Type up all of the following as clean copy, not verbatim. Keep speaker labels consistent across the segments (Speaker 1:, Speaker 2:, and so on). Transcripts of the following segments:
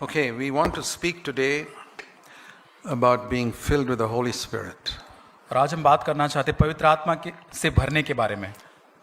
Speaker 1: Okay, we want to speak today about being filled with the Holy Spirit.
Speaker 2: और आज हम बात करना चाहते हैं पवित्र आत्मा से भरने के बारे में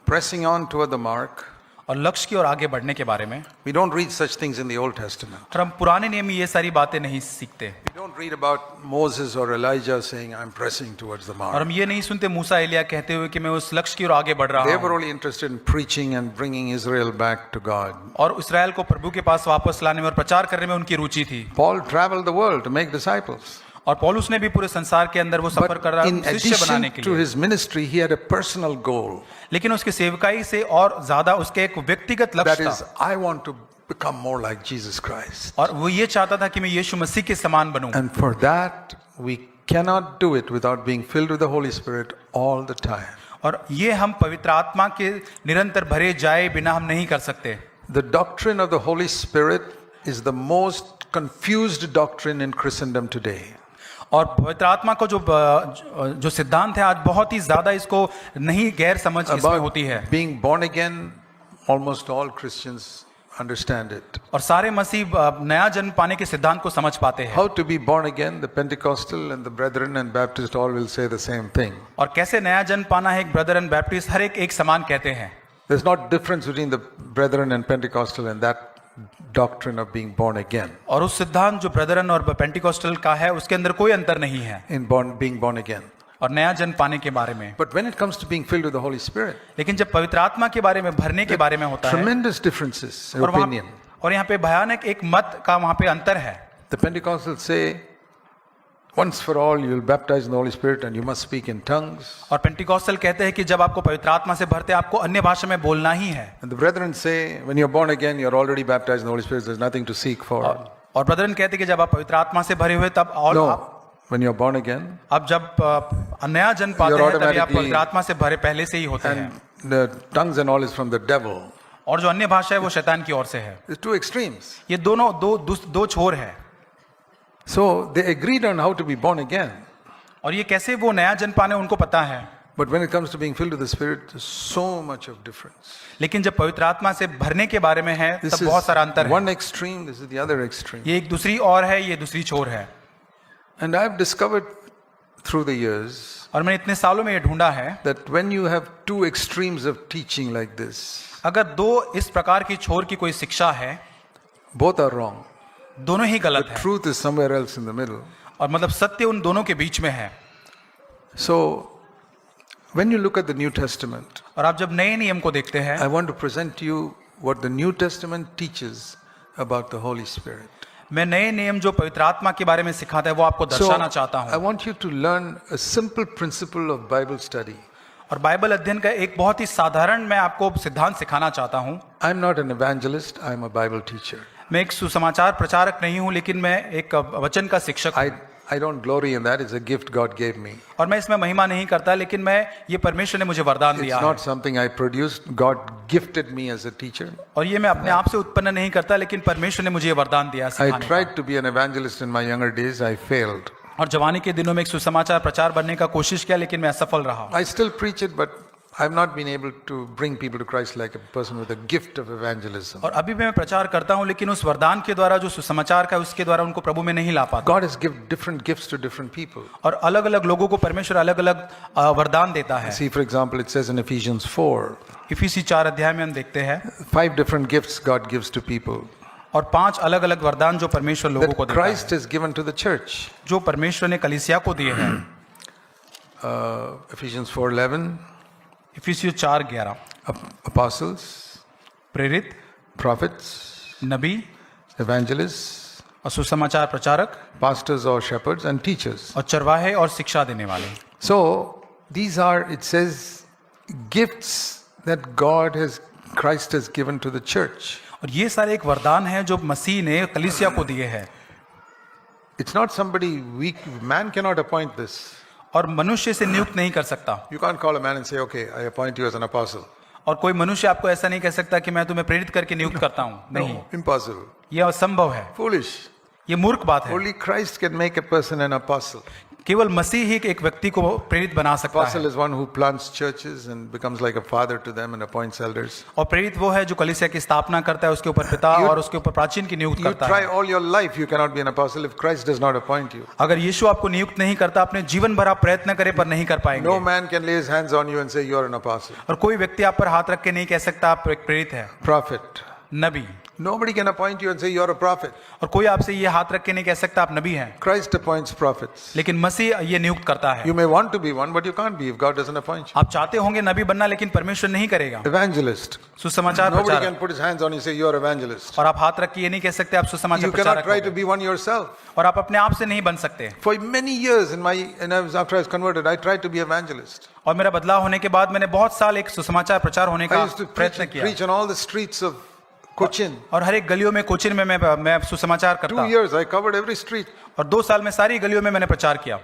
Speaker 1: Pressing on toward the mark.
Speaker 2: और लक्ष्य की ओर आगे बढ़ने के बारे में।
Speaker 1: We don't read such things in the Old Testament.
Speaker 2: और हम पुराने नियम में ये सारी बातें नहीं सीखते।
Speaker 1: We don't read about Moses or Elijah saying, I'm pressing towards the
Speaker 2: और
Speaker 1: mark.
Speaker 2: हम ये नहीं सुनते मूसा एलिया कहते हुए कि मैं उस लक्ष्य की ओर आगे बढ़ रहा
Speaker 1: They were
Speaker 2: हूँ।
Speaker 1: only interested in preaching and bringing Israel back to God.
Speaker 2: और इस्राएल को प्रभु के पास वापस लाने में और प्रचार करने में उनकी रुचि थी।
Speaker 1: Paul traveled the world to make disciples.
Speaker 2: और पौलुस ने भी पूरे संसार के अंदर वो सफर कर रहा
Speaker 1: In
Speaker 2: है शिष्य बनाने
Speaker 1: addition
Speaker 2: के
Speaker 1: to
Speaker 2: लिए।
Speaker 1: his ministry, he had a personal goal.
Speaker 2: लेकिन उसके सेवकाई से और ज्यादा उसके एक व्यक्तिगत
Speaker 1: That
Speaker 2: लक्ष्य
Speaker 1: is,
Speaker 2: था।
Speaker 1: I want to become more like Jesus Christ.
Speaker 2: और वो ये चाहता था कि मैं यीशु मसीह के समान बनूं।
Speaker 1: And for that, we cannot do it without being filled with the Holy Spirit all the time.
Speaker 2: और ये हम पवित्र आत्मा के निरंतर भरे जाए बिना हम नहीं कर सकते।
Speaker 1: The doctrine of the Holy Spirit is the most confused doctrine in Christendom today.
Speaker 2: और पवित्र आत्मा को जो सिद्धांत है आज बहुत ही ज्यादा इसको नहीं गैर समझ इसमें होती है।
Speaker 1: Being born again, almost all Christians understand it.
Speaker 2: और सारे मसीह नया जन्म पाने के सिद्धांत को समझ पाते हैं।
Speaker 1: How to be born again, the Pentecostal and the Brethren and Baptist all will say the same thing.
Speaker 2: और कैसे नया जन्म पाना है, एक ब्रदर एंड बैप्टिस्ट हर एक समान कहते हैं।
Speaker 1: There's not difference between the Brethren and Pentecostal and that doctrine of being born again.
Speaker 2: और उस सिद्धांत जो ब्रदरन और पेंटिकोस्टल का है उसके अंदर कोई अंतर नहीं है
Speaker 1: In being born again.
Speaker 2: और नया जन्म पाने के बारे में।
Speaker 1: But when it comes to being filled with the Holy Spirit,
Speaker 2: लेकिन जब पवित्र आत्मा के बारे में भरने के बारे में होता है
Speaker 1: tremendous differences in
Speaker 2: और
Speaker 1: opinion.
Speaker 2: यहाँ पे भयानक एक मत का वहाँ पे अंतर है।
Speaker 1: The Pentecostals say, once for all you will baptize in the Holy Spirit and you must speak in tongues.
Speaker 2: और पेंटिकोस्टल कहते हैं कि जब आपको पवित्र आत्मा से भरते हैं आपको अन्य भाषा में बोलना ही है।
Speaker 1: And the Brethren say, when you're born again, you're already baptized in the Holy Spirit, there's nothing to seek for.
Speaker 2: और ब्रदरन कहते हैं कि जब आप पवित्र आत्मा से भरे हुए तब और
Speaker 1: No, when you're born again,
Speaker 2: अब जब नया जन्म पाते
Speaker 1: You're
Speaker 2: हैं तभी आप
Speaker 1: automatically-
Speaker 2: पवित्र आत्मा से भरे पहले से ही होते हैं।
Speaker 1: and the tongues and all is from the devil.
Speaker 2: और जो अन्य भाषा है वो शैतान की ओर से है।
Speaker 1: There's two extremes.
Speaker 2: ये दोनों दो छोर है।
Speaker 1: So they agreed on how to be born again.
Speaker 2: और ये कैसे वो नया जन्म पाने उनको पता है।
Speaker 1: But when it comes to being filled with the Spirit, there's so much of difference.
Speaker 2: लेकिन जब पवित्र आत्मा से भरने के बारे में है
Speaker 1: This
Speaker 2: तब बहुत सारा अंतर
Speaker 1: is
Speaker 2: है।
Speaker 1: one extreme, this is the other extreme.
Speaker 2: ये एक दूसरी ओर है, ये दूसरी छोर है।
Speaker 1: And I've discovered through the years
Speaker 2: और मैंने इतने सालों में ये ढूंढा है
Speaker 1: that when you have two extremes of teaching like this,
Speaker 2: अगर दो इस प्रकार की छोर की कोई शिक्षा है
Speaker 1: both are wrong.
Speaker 2: दोनों ही गलत है।
Speaker 1: Truth is somewhere else in the middle.
Speaker 2: और मतलब सत्य उन दोनों के बीच में है।
Speaker 1: So, when you look at the New Testament,
Speaker 2: और आप जब नए नियम को देखते हैं
Speaker 1: I want to present to you what the New Testament teaches about the Holy Spirit.
Speaker 2: मैं नए नियम जो पवित्र आत्मा के बारे में सिखाता है वो आपको
Speaker 1: So,
Speaker 2: दर्शाना चाहता
Speaker 1: I
Speaker 2: हूँ।
Speaker 1: want you to learn a simple principle of Bible study.
Speaker 2: और बाइबल अध्ययन का एक बहुत ही साधारण मैं आपको सिद्धांत सिखाना चाहता हूँ।
Speaker 1: I'm not an evangelist, I'm a Bible teacher.
Speaker 2: मैं एक सुसमाचार प्रचारक नहीं हूँ लेकिन मैं एक वचन का शिक्षक हूँ।
Speaker 1: I don't glory in that, it's a gift God gave me.
Speaker 2: और मैं इसमें महिमा नहीं करता लेकिन मैं ये परमेश्वर ने मुझे वरदान
Speaker 1: It's
Speaker 2: दिया है।
Speaker 1: not something I produced, God gifted me as a teacher.
Speaker 2: और ये मैं अपने आप से उत्पन्न नहीं करता लेकिन परमेश्वर ने मुझे ये वरदान दिया
Speaker 1: I
Speaker 2: सिखाने का।
Speaker 1: tried to be an evangelist in my younger days, I failed.
Speaker 2: और जवानी के दिनों में एक सुसमाचार प्रचार बनने का कोशिश किया लेकिन मैं असफल रहा।
Speaker 1: I still preach it, but I've not been able to bring people to Christ like a person with a gift of evangelism.
Speaker 2: और अभी भी मैं प्रचार करता हूँ लेकिन उस वरदान के द्वारा जो सुसमाचार का उसके द्वारा उनको प्रभु में नहीं ला पाता।
Speaker 1: God has given different gifts to different people.
Speaker 2: और अलग अलग लोगों को परमेश्वर अलग अलग वरदान देता है।
Speaker 1: See, for example, it says in Ephesians 4,
Speaker 2: इफिसी 4 अध्याय में हम देखते हैं
Speaker 1: 5 different gifts God gives to people
Speaker 2: और 5 अलग अलग वरदान जो परमेश्वर लोगों को
Speaker 1: that
Speaker 2: देता
Speaker 1: Christ
Speaker 2: है,
Speaker 1: has given to the church.
Speaker 2: जो परमेश्वर ने कलीसिया को दिए हैं।
Speaker 1: Ephesians 4:11,
Speaker 2: इफिसियों 4:11
Speaker 1: apostles,
Speaker 2: प्रेरित,
Speaker 1: prophets,
Speaker 2: नबी
Speaker 1: evangelists,
Speaker 2: और सुसमाचार प्रचारक
Speaker 1: pastors or shepherds, and teachers.
Speaker 2: और चरवाहे और शिक्षा देने वाले।
Speaker 1: So these are, it says, gifts that Christ has given to the church.
Speaker 2: और ये सारे एक वरदान है जो मसीह ने कलीसिया को दिए हैं।
Speaker 1: It's not somebody weak, man cannot appoint this.
Speaker 2: और मनुष्य से नियुक्त नहीं कर सकता।
Speaker 1: You can't call a man and say, okay, I appoint you as an apostle.
Speaker 2: और कोई मनुष्य आपको ऐसा नहीं कह सकता कि मैं तुम्हें प्रेरित करके नियुक्त करता हूँ। नहीं,
Speaker 1: Impossible.
Speaker 2: यह असंभव है,
Speaker 1: Foolish.
Speaker 2: ये मूर्ख बात है।
Speaker 1: Only Christ can make a person an apostle.
Speaker 2: केवल मसीह ही एक व्यक्ति को प्रेरित बना सकता है।
Speaker 1: Apostle is one who plants churches and becomes like a father to them and appoints elders.
Speaker 2: और प्रेरित वो है जो कलीसिया की स्थापना करता है, उसके ऊपर पिता और उसके ऊपर प्राचीन की नियुक्त
Speaker 1: You
Speaker 2: करता
Speaker 1: try
Speaker 2: है।
Speaker 1: all your life, you cannot be an apostle if Christ does not appoint you.
Speaker 2: अगर यीशु आपको नियुक्त नहीं करता, अपने जीवन भर आप प्रयत्न करें पर नहीं कर
Speaker 1: No
Speaker 2: पाएंगे।
Speaker 1: man can lay his hands on you and say you are an apostle.
Speaker 2: और कोई व्यक्ति आप पर हाथ रख के नहीं कह सकता आप एक प्रेरित है,
Speaker 1: Prophet.
Speaker 2: Nabi.
Speaker 1: Nobody can appoint you and say you are a prophet.
Speaker 2: और कोई आपसे ये हाथ रख के नहीं कह सकता आप नबी हैं।
Speaker 1: Christ appoints prophets.
Speaker 2: लेकिन मसीह ये नियुक्त करता है।
Speaker 1: You may want to be one, but you can't be if God doesn't appoint you.
Speaker 2: आप चाहते होंगे नबी बनना, लेकिन परमेश्वर नहीं करेगा।
Speaker 1: Evangelist.
Speaker 2: सुसमाचार
Speaker 1: Nobody
Speaker 2: प्रचारक।
Speaker 1: can put his hands on you and say you are evangelist.
Speaker 2: और आप हाथ रख के ये नहीं कह सकते आप सुसमाचार
Speaker 1: You cannot
Speaker 2: प्रचारक
Speaker 1: try to
Speaker 2: हो।
Speaker 1: be one yourself.
Speaker 2: और आप अपने आप से नहीं बन सकते।
Speaker 1: For many years after I was converted, I tried to be evangelist.
Speaker 2: और मेरा बदलाव होने के बाद मैंने बहुत साल एक सुसमाचार प्रचार होने
Speaker 1: I
Speaker 2: का
Speaker 1: used to
Speaker 2: प्रयत्न किया।
Speaker 1: preach on all the streets of Cochin.
Speaker 2: और हर एक गलियों में कोचिन में मैं सुसमाचार
Speaker 1: 2
Speaker 2: करता।
Speaker 1: years I covered every street.
Speaker 2: और 2 साल में सारी गलियों में मैंने प्रचार किया,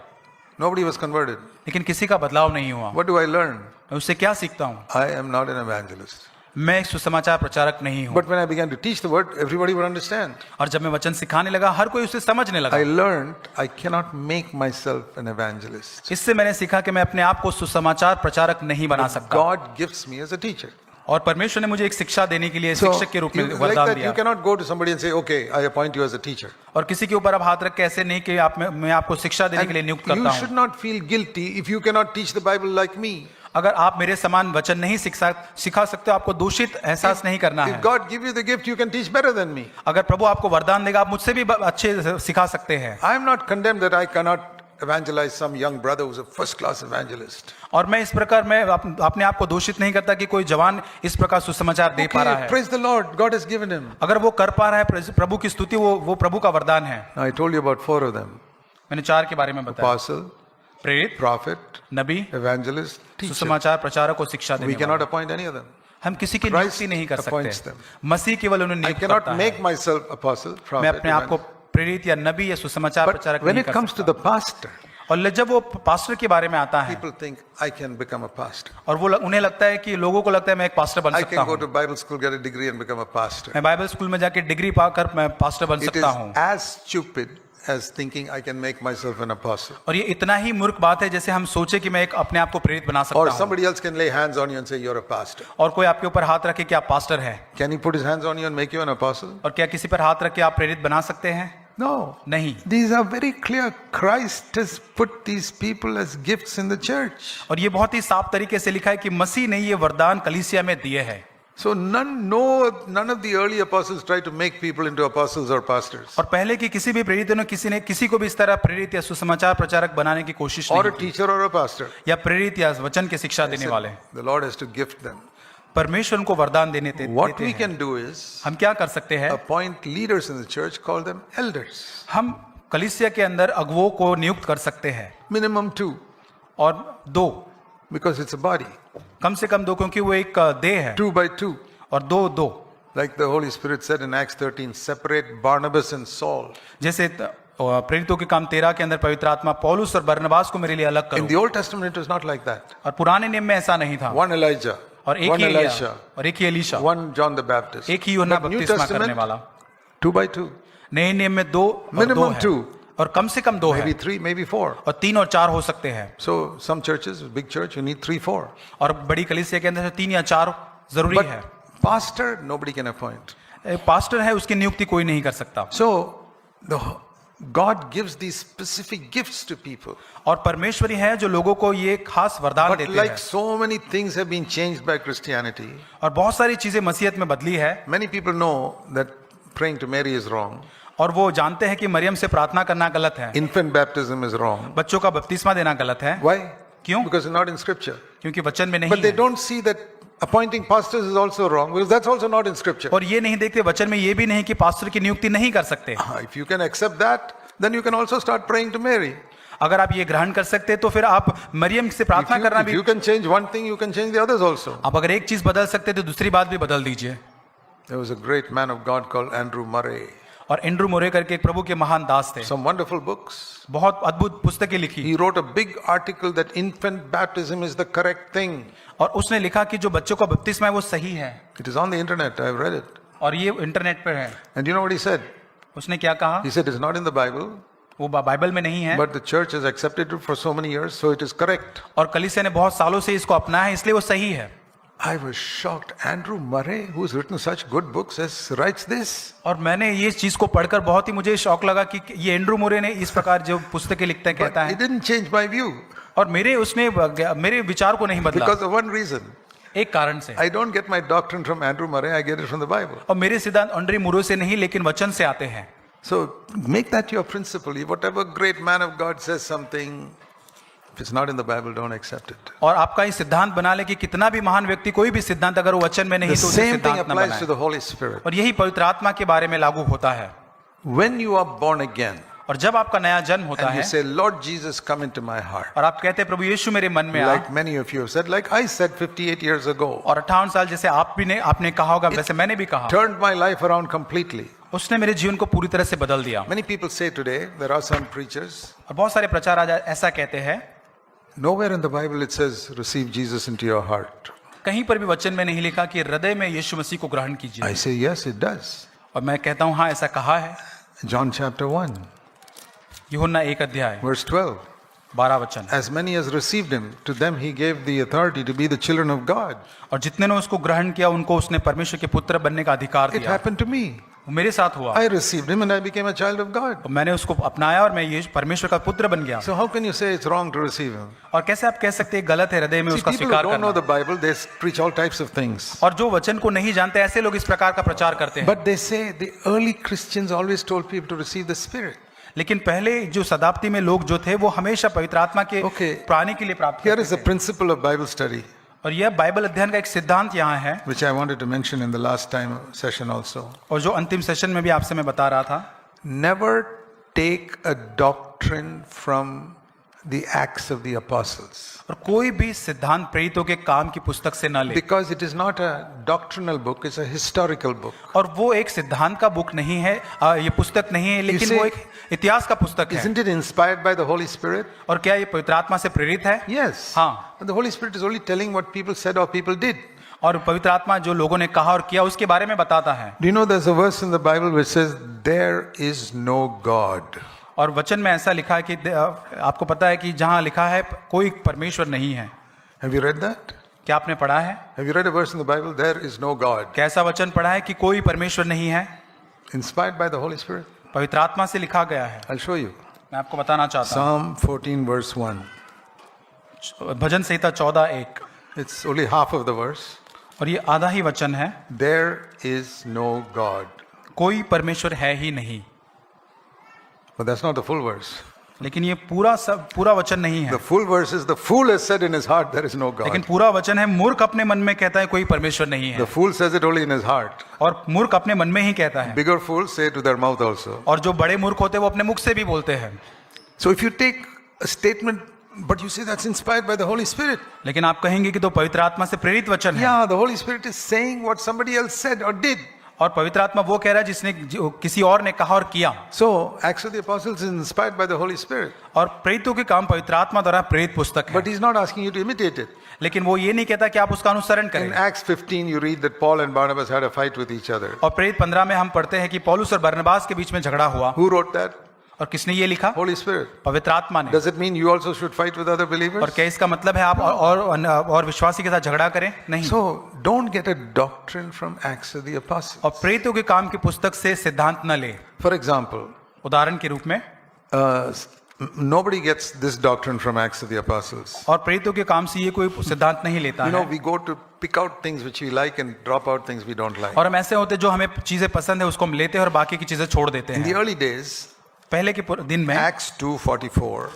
Speaker 1: Nobody was converted.
Speaker 2: लेकिन किसी का बदलाव नहीं हुआ।
Speaker 1: What do I learn?
Speaker 2: मैं उससे क्या सीखता हूँ?
Speaker 1: I am not an evangelist.
Speaker 2: मैं एक सुसमाचार प्रचारक नहीं हूँ।
Speaker 1: But when I began to teach the word, everybody would understand.
Speaker 2: और जब मैं वचन सिखाने लगा, हर कोई उसे समझने लगा।
Speaker 1: I learned I cannot make myself an evangelist.
Speaker 2: इससे मैंने सीखा कि मैं अपने आप को सुसमाचार प्रचारक नहीं बना सकता।
Speaker 1: God gifts me as a teacher.
Speaker 2: और परमेश्वर ने मुझे एक शिक्षा देने के लिए
Speaker 1: So,
Speaker 2: शिक्षक के रूप में
Speaker 1: like
Speaker 2: वरदान
Speaker 1: that,
Speaker 2: दिया।
Speaker 1: you cannot go to somebody and say, okay, I appoint you as a teacher.
Speaker 2: और किसी के ऊपर आप हाथ रख के ऐसे नहीं कि मैं आपको शिक्षा देने के लिए नियुक्त
Speaker 1: And
Speaker 2: करता
Speaker 1: you should
Speaker 2: हूँ।
Speaker 1: not feel guilty if you cannot teach the Bible like me.
Speaker 2: अगर आप मेरे समान वचन नहीं सिखा सकते हो, आपको दूषित एहसास नहीं करना
Speaker 1: If
Speaker 2: है।
Speaker 1: God give you the gift, you can teach better than me.
Speaker 2: अगर प्रभु आपको वरदान देगा, आप मुझसे भी अच्छे सिखा सकते हैं।
Speaker 1: I am not condemned that I cannot evangelize some young brother who's a first class evangelist.
Speaker 2: और मैं इस प्रकार मैं अपने आप को दोषित नहीं करता कि कोई जवान इस प्रकार सुसमाचार दे पा रहा
Speaker 1: Okay,
Speaker 2: है।
Speaker 1: praise the Lord. God has given him.
Speaker 2: अगर वो कर पा रहा है, प्रभु की स्तुति, वो प्रभु का वरदान है।
Speaker 1: I told you about 4 of them.
Speaker 2: मैंने 4 के बारे में बताया।
Speaker 1: Apostle,
Speaker 2: प्रेरित,
Speaker 1: prophet,
Speaker 2: नबी,
Speaker 1: evangelist, teacher.
Speaker 2: सुसमाचार प्रचारक को शिक्षा
Speaker 1: We
Speaker 2: देने
Speaker 1: cannot
Speaker 2: वाला।
Speaker 1: appoint any of them.
Speaker 2: हम किसी की
Speaker 1: Christ
Speaker 2: नियुक्ति नहीं कर
Speaker 1: appoints
Speaker 2: सकते।
Speaker 1: them.
Speaker 2: मसीह केवल उन्हें
Speaker 1: I
Speaker 2: नियुक्त
Speaker 1: cannot
Speaker 2: करता है।
Speaker 1: make myself apostle,
Speaker 2: मैं
Speaker 1: prophet,
Speaker 2: अपने आप को
Speaker 1: evangelist.
Speaker 2: प्रेरित या नबी या सुसमाचार
Speaker 1: But
Speaker 2: प्रचारक
Speaker 1: when
Speaker 2: नहीं
Speaker 1: it
Speaker 2: कर
Speaker 1: comes to
Speaker 2: सकता।
Speaker 1: the pastor,
Speaker 2: और जब वो पास्टर के बारे में आता है,
Speaker 1: people think I can become a pastor.
Speaker 2: और वो उन्हें लगता है कि लोगों को लगता है मैं एक पास्टर बन
Speaker 1: I
Speaker 2: सकता
Speaker 1: can go
Speaker 2: हूँ,
Speaker 1: to Bible school, get a degree and become a pastor.
Speaker 2: मैं बाइबल स्कूल में जाके डिग्री पाकर मैं पास्टर बन
Speaker 1: It is
Speaker 2: सकता हूँ।
Speaker 1: as stupid as thinking I can make myself an apostle.
Speaker 2: और ये इतना ही मूर्ख बात है जैसे हम सोचे कि मैं एक अपने आप को प्रेरित बना
Speaker 1: Or
Speaker 2: सकता हूँ,
Speaker 1: somebody else can lay hands on you and say you're a pastor.
Speaker 2: और कोई आपके ऊपर हाथ रखे कि आप पास्टर हैं।
Speaker 1: Can he put his hands on you and make you an apostle?
Speaker 2: और क्या किसी पर हाथ रख के आप प्रेरित बना सकते हैं?
Speaker 1: No.
Speaker 2: नहीं।
Speaker 1: These are very clear. Christ has put these people as gifts in the church.
Speaker 2: और ये बहुत ही साफ तरीके से लिखा है कि मसीह ने ये वरदान कलीसिया में दिए हैं।
Speaker 1: So none of the early apostles tried to make people into apostles or pastors.
Speaker 2: और पहले की किसी भी प्रेरित ने किसी को भी इस तरह प्रेरित या सुसमाचार प्रचारक बनाने की कोशिश
Speaker 1: Or
Speaker 2: नहीं
Speaker 1: a
Speaker 2: की,
Speaker 1: teacher or a pastor.
Speaker 2: या प्रेरित या वचन की शिक्षा देने वाले।
Speaker 1: The Lord has to gift them.
Speaker 2: परमेश्वर उनको वरदान देते
Speaker 1: What we
Speaker 2: हैं।
Speaker 1: can do is
Speaker 2: हम क्या कर सकते हैं?
Speaker 1: appoint leaders in the church, call them elders.
Speaker 2: हम कलीसिया के अंदर अगुवों को नियुक्त कर सकते हैं,
Speaker 1: Minimum 2,
Speaker 2: और 2,
Speaker 1: because it's a body.
Speaker 2: कम से कम 2, क्योंकि वो एक देह है।
Speaker 1: 2 by 2.
Speaker 2: और 2
Speaker 1: Like the Holy Spirit said in Acts 13, separate Barnabas and Saul.
Speaker 2: जैसे प्रेरितों के काम 13 के अंदर पवित्र आत्मा पौलुस और बरनबास को मेरे लिए अलग
Speaker 1: In
Speaker 2: करो।
Speaker 1: the Old Testament, it was not like that.
Speaker 2: और पुराने नियम में ऐसा नहीं था।
Speaker 1: One Elijah,
Speaker 2: और एक
Speaker 1: one
Speaker 2: ही एलिया,
Speaker 1: Elisha,
Speaker 2: और एक ही Elisha,
Speaker 1: one John the Baptist.
Speaker 2: एक ही यूहन्ना
Speaker 1: But New
Speaker 2: बपतिस्मा करने
Speaker 1: Testament,
Speaker 2: वाला।
Speaker 1: 2 by 2.
Speaker 2: नए नियम में 2 और 2
Speaker 1: Minimum
Speaker 2: है,
Speaker 1: 2.
Speaker 2: और कम से कम 2 है,
Speaker 1: Maybe 3, maybe 4.
Speaker 2: और 3 और 4 हो सकते हैं।
Speaker 1: So some churches, big church, you need 3, 4.
Speaker 2: और बड़ी कलीसिया के अंदर 3 या 4 जरूरी
Speaker 1: But
Speaker 2: है।
Speaker 1: pastor, nobody can appoint.
Speaker 2: एक पास्टर है, उसकी नियुक्ति कोई नहीं कर सकता।
Speaker 1: So God gives these specific gifts to people.
Speaker 2: और परमेश्वरी है जो लोगों को ये खास वरदान
Speaker 1: But
Speaker 2: देते
Speaker 1: like
Speaker 2: हैं।
Speaker 1: so many things have been changed by Christianity,
Speaker 2: और बहुत सारी चीजें मसीहत में बदली है,
Speaker 1: many people know that praying to Mary is wrong.
Speaker 2: और वो जानते हैं कि मरियम से प्रार्थना करना गलत है,
Speaker 1: Infant baptism is wrong.
Speaker 2: बच्चों का बपतिस्मा देना गलत है।
Speaker 1: Why?
Speaker 2: क्यों?
Speaker 1: Because it's not in scripture.
Speaker 2: क्योंकि वचन में नहीं
Speaker 1: But they
Speaker 2: है।
Speaker 1: don't see that appointing pastors is also wrong, because that's also not in scripture.
Speaker 2: और ये नहीं देखते वचन में ये भी नहीं कि पास्टर की नियुक्ति नहीं कर सकते।
Speaker 1: If you can accept that, then you can also start praying to Mary.
Speaker 2: अगर आप ये ग्रहण कर सकते तो फिर आप मरियम से प्रार्थना करना
Speaker 1: If
Speaker 2: भी,
Speaker 1: you can change one thing, you can change the others also.
Speaker 2: आप अगर एक चीज बदल सकते तो दूसरी बात भी बदल दीजिए।
Speaker 1: There was a great man of God called Andrew Murray.
Speaker 2: और एंड्रू मोरे करके एक प्रभु के महान दास थे,
Speaker 1: Some wonderful books.
Speaker 2: बहुत अद्भुत पुस्तकें लिखी।
Speaker 1: He wrote a big article that infant baptism is the correct thing.
Speaker 2: और उसने लिखा कि जो बच्चों का बपतिस्मा है वो सही है,
Speaker 1: It is on the internet. I've read it.
Speaker 2: और ये इंटरनेट पर है।
Speaker 1: And you know what he said?
Speaker 2: उसने क्या कहा?
Speaker 1: He said it's not in the Bible.
Speaker 2: वो बाइबल में नहीं है,
Speaker 1: but the church has accepted it for so many years, so it is correct.
Speaker 2: और कलीसिया ने बहुत सालों से इसको अपनाया है, इसलिए वो सही है।
Speaker 1: I was shocked. Andrew Murray, who's written such good books, writes this.
Speaker 2: और मैंने ये चीज को पढ़कर बहुत ही मुझे शौक लगा कि ये एंड्रू मुरे ने इस प्रकार जो पुस्तकें लिखते हैं
Speaker 1: But
Speaker 2: कहता
Speaker 1: it
Speaker 2: है,
Speaker 1: didn't change my view
Speaker 2: और मेरे विचार को नहीं बदला,
Speaker 1: because of one reason.
Speaker 2: एक कारण से।
Speaker 1: I don't get my doctrine from Andrew Murray, I get it from the Bible.
Speaker 2: और मेरे सिद्धांत एंड्रू मुरे से नहीं लेकिन वचन से आते हैं।
Speaker 1: So make that your principle. Whatever great man of God says something, if it's not in the Bible, don't accept it.
Speaker 2: और आपका ये सिद्धांत बना ले कि कितना भी महान व्यक्ति कोई भी सिद्धांत अगर वो वचन में नहीं
Speaker 1: The
Speaker 2: तो उसे
Speaker 1: same thing
Speaker 2: सिद्धांत न
Speaker 1: applies to
Speaker 2: बनाए।
Speaker 1: the Holy Spirit.
Speaker 2: और यही पवित्र आत्मा के बारे में लागू होता है।
Speaker 1: When you are born again
Speaker 2: और जब आपका नया जन्म होता
Speaker 1: and you
Speaker 2: है
Speaker 1: say, Lord Jesus, come into my heart.
Speaker 2: और आप कहते हैं प्रभु यीशु मेरे मन में आ,
Speaker 1: Like many of you have said, like I said 58 years ago,
Speaker 2: और 58 साल जैसे आपने कहा होगा वैसे मैंने भी कहा,
Speaker 1: turned my life around completely.
Speaker 2: उसने मेरे जीवन को पूरी तरह से बदल दिया।
Speaker 1: Many people say today, there are some preachers,
Speaker 2: और बहुत सारे प्रचार आज ऐसा कहते हैं,
Speaker 1: nowhere in the Bible it says, receive Jesus into your heart.
Speaker 2: कहीं पर भी वचन में नहीं लिखा कि हृदय में यीशु मसीह को ग्रहण कीजिए।
Speaker 1: I say, yes, it does.
Speaker 2: और मैं कहता हूँ हाँ ऐसा कहा है।
Speaker 1: John chapter 1,
Speaker 2: यूहन्ना 1 अध्याय
Speaker 1: verse 12.
Speaker 2: 12 वचन,
Speaker 1: As many as received him, to them he gave the authority to be the children of God.
Speaker 2: और जितने ने उसको ग्रहण किया उनको उसने परमेश्वर के पुत्र बनने का अधिकार
Speaker 1: It
Speaker 2: दिया।
Speaker 1: happened to me.
Speaker 2: वो मेरे साथ हुआ,
Speaker 1: I received him and I became a child of God.
Speaker 2: और मैंने उसको अपनाया और मैं ये परमेश्वर का पुत्र बन गया।
Speaker 1: So how can you say it's wrong to receive him?
Speaker 2: और कैसे आप कह सकते हैं गलत है हृदय में
Speaker 1: See,
Speaker 2: उसका
Speaker 1: people who
Speaker 2: स्वीकार
Speaker 1: don't know the
Speaker 2: करना।
Speaker 1: Bible, they preach all types of things.
Speaker 2: और जो वचन को नहीं जानते ऐसे लोग इस प्रकार का प्रचार करते हैं।
Speaker 1: But they say the early Christians always told people to receive the Spirit.
Speaker 2: लेकिन पहले जो शताब्दी में लोग जो थे वो हमेशा पवित्र आत्मा के
Speaker 1: Okay.
Speaker 2: प्राणी के लिए प्राप्त
Speaker 1: Here
Speaker 2: करते
Speaker 1: is the
Speaker 2: थे।
Speaker 1: principle of Bible study,
Speaker 2: और यह बाइबल अध्ययन का एक सिद्धांत यहाँ है,
Speaker 1: which I wanted to mention in the last time session also.
Speaker 2: और जो अंतिम सेशन में भी आपसे मैं बता रहा था,
Speaker 1: Never take a doctrine from the Acts of the Apostles.
Speaker 2: और कोई भी सिद्धांत प्रेरितों के काम की पुस्तक से न ले,
Speaker 1: Because it is not a doctrinal book, it's a historical book.
Speaker 2: और वो एक सिद्धांत का बुक नहीं है, ये पुस्तक नहीं है, लेकिन
Speaker 1: see,
Speaker 2: वो एक इतिहास का पुस्तक है।
Speaker 1: Isn't it inspired by the Holy Spirit?
Speaker 2: और क्या ये पवित्र आत्मा से प्रेरित है?
Speaker 1: Yes.
Speaker 2: हाँ।
Speaker 1: But the Holy Spirit is only telling what people said or people did.
Speaker 2: और पवित्र आत्मा जो लोगों ने कहा और किया उसके बारे में बताता है।
Speaker 1: Do you know there's a verse in the Bible which says, there is no God?
Speaker 2: और वचन में ऐसा लिखा है कि आपको पता है कि जहाँ लिखा है कोई परमेश्वर नहीं है।
Speaker 1: Have you read that?
Speaker 2: क्या आपने पढ़ा है?
Speaker 1: Have you read a verse in the Bible? There is no God.
Speaker 2: कैसा वचन पढ़ा है कि कोई परमेश्वर नहीं है?
Speaker 1: Inspired by the Holy Spirit.
Speaker 2: पवित्र आत्मा से लिखा गया है।
Speaker 1: I'll show you.
Speaker 2: मैं आपको बताना चाहता हूँ।
Speaker 1: Psalm 14 verse 1.
Speaker 2: Bhajan Samhita 14:1,
Speaker 1: It's only half of the verse.
Speaker 2: और ये आधा ही वचन है।
Speaker 1: There is no God.
Speaker 2: कोई परमेश्वर है ही नहीं।
Speaker 1: But that's not the full verse.
Speaker 2: लेकिन ये पूरा वचन नहीं है।
Speaker 1: The full verse is, the fool has said in his heart, there is no
Speaker 2: लेकिन
Speaker 1: God.
Speaker 2: पूरा वचन है, मूर्ख अपने मन में कहता है कोई परमेश्वर नहीं
Speaker 1: The
Speaker 2: है,
Speaker 1: fool says it only in his heart.
Speaker 2: और मूर्ख अपने मन में ही कहता है।
Speaker 1: Bigger fools say it to their mouth also.
Speaker 2: और जो बड़े मूर्ख होते हैं वो अपने मुख से भी बोलते हैं।
Speaker 1: So if you take a statement, but you say that's inspired by the Holy Spirit.
Speaker 2: लेकिन आप कहेंगे कि तो पवित्र आत्मा से प्रेरित वचन है।
Speaker 1: Yeah, the Holy Spirit is saying what somebody else said or did.
Speaker 2: और पवित्र आत्मा वो कह रहा है जिसने किसी और ने कहा और किया।
Speaker 1: So Acts of the Apostles is inspired by the Holy Spirit.
Speaker 2: और प्रेरितों के काम पवित्र आत्मा द्वारा प्रेरित पुस्तक है।
Speaker 1: But he's not asking you to imitate it.
Speaker 2: लेकिन वो ये नहीं कहता कि आप उसका अनुसरण
Speaker 1: In
Speaker 2: करें।
Speaker 1: Acts 15 you read that Paul and Barnabas had a fight with each other.
Speaker 2: और प्रेरित 15 में हम पढ़ते हैं कि पौलुस और बरनबास के बीच में झगड़ा हुआ।
Speaker 1: Who wrote that?
Speaker 2: और किसने ये लिखा?
Speaker 1: Holy Spirit.
Speaker 2: पवित्र आत्मा ने।
Speaker 1: Does it mean you also should fight with other
Speaker 2: और
Speaker 1: believers?
Speaker 2: क्या इसका मतलब है आप और विश्वासी के साथ झगड़ा करें? नहीं।
Speaker 1: So don't get a doctrine from Acts of the Apostles.
Speaker 2: और प्रेरितों के काम की पुस्तक से सिद्धांत न ले।
Speaker 1: For example,
Speaker 2: उदाहरण के रूप में
Speaker 1: nobody gets this doctrine from Acts of the Apostles.
Speaker 2: और प्रेरितों के काम से ये कोई सिद्धांत नहीं लेता
Speaker 1: You know,
Speaker 2: है।
Speaker 1: we go to pick out things which we like and drop out things we don't like.
Speaker 2: और हम ऐसे होते जो हमें चीजें पसंद है उसको हम लेते हैं और बाकी की चीजें छोड़ देते
Speaker 1: In the
Speaker 2: हैं।
Speaker 1: early days,
Speaker 2: पहले के दिन में
Speaker 1: Acts 2:44,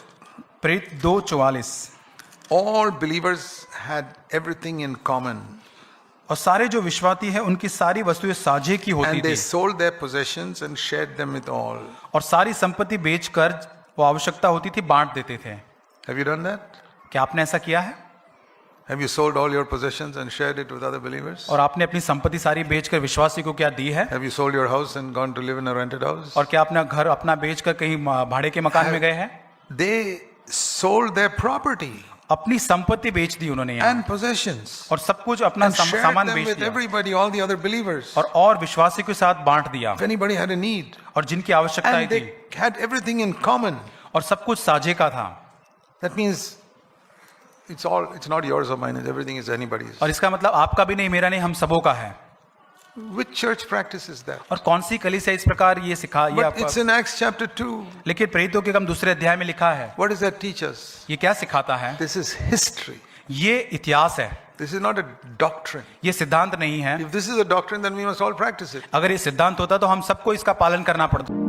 Speaker 2: प्रेरित 2:44,
Speaker 1: all believers had everything in common.
Speaker 2: और सारे जो विश्वासी हैं उनकी सारी वस्तुएं साझे की होती
Speaker 1: And they
Speaker 2: थी
Speaker 1: sold their possessions and shared them with all.
Speaker 2: और सारी संपत्ति बेचकर वो आवश्यकता होती थी बांट देते थे।
Speaker 1: Have you done that?
Speaker 2: क्या आपने ऐसा किया है?
Speaker 1: Have you sold all your possessions and shared it with other believers?
Speaker 2: और आपने अपनी संपत्ति सारी बेचकर विश्वासी को क्या दी है?
Speaker 1: Have you sold your house and gone to live in a rented house?
Speaker 2: और क्या अपना घर अपना बेचकर कहीं भाड़े के मकान में गए हैं?
Speaker 1: They sold their property.
Speaker 2: अपनी संपत्ति बेच दी उन्होंने यहाँ,
Speaker 1: and possessions
Speaker 2: और सब कुछ अपना
Speaker 1: and shared
Speaker 2: सामान
Speaker 1: them
Speaker 2: बेच
Speaker 1: with
Speaker 2: दिया,
Speaker 1: everybody, all the other believers.
Speaker 2: और विश्वासियों के साथ बांट दिया,
Speaker 1: If anybody had a need,
Speaker 2: और जिनकी आवश्यकताएं
Speaker 1: and
Speaker 2: थी,
Speaker 1: they had everything in common.
Speaker 2: और सब कुछ साझे का था।
Speaker 1: That means it's not yours or mine, everything is anybody's.
Speaker 2: और इसका मतलब आपका भी नहीं, मेरा नहीं, हम सबों का है।
Speaker 1: Which church practices that?
Speaker 2: और कौन सी कलीसिया इस प्रकार ये सिखा, ये
Speaker 1: But it's in Acts chapter 2.
Speaker 2: लेकिन प्रेरितों के काम दूसरे अध्याय में लिखा है।
Speaker 1: What does that teach us?
Speaker 2: ये क्या सिखाता है?
Speaker 1: This is history.
Speaker 2: ये इतिहास है,
Speaker 1: This is not a doctrine.
Speaker 2: ये सिद्धांत नहीं है।
Speaker 1: If this is a doctrine, then we must all practice it.
Speaker 2: अगर ये सिद्धांत होता तो हम सबको इसका पालन करना पड़ता।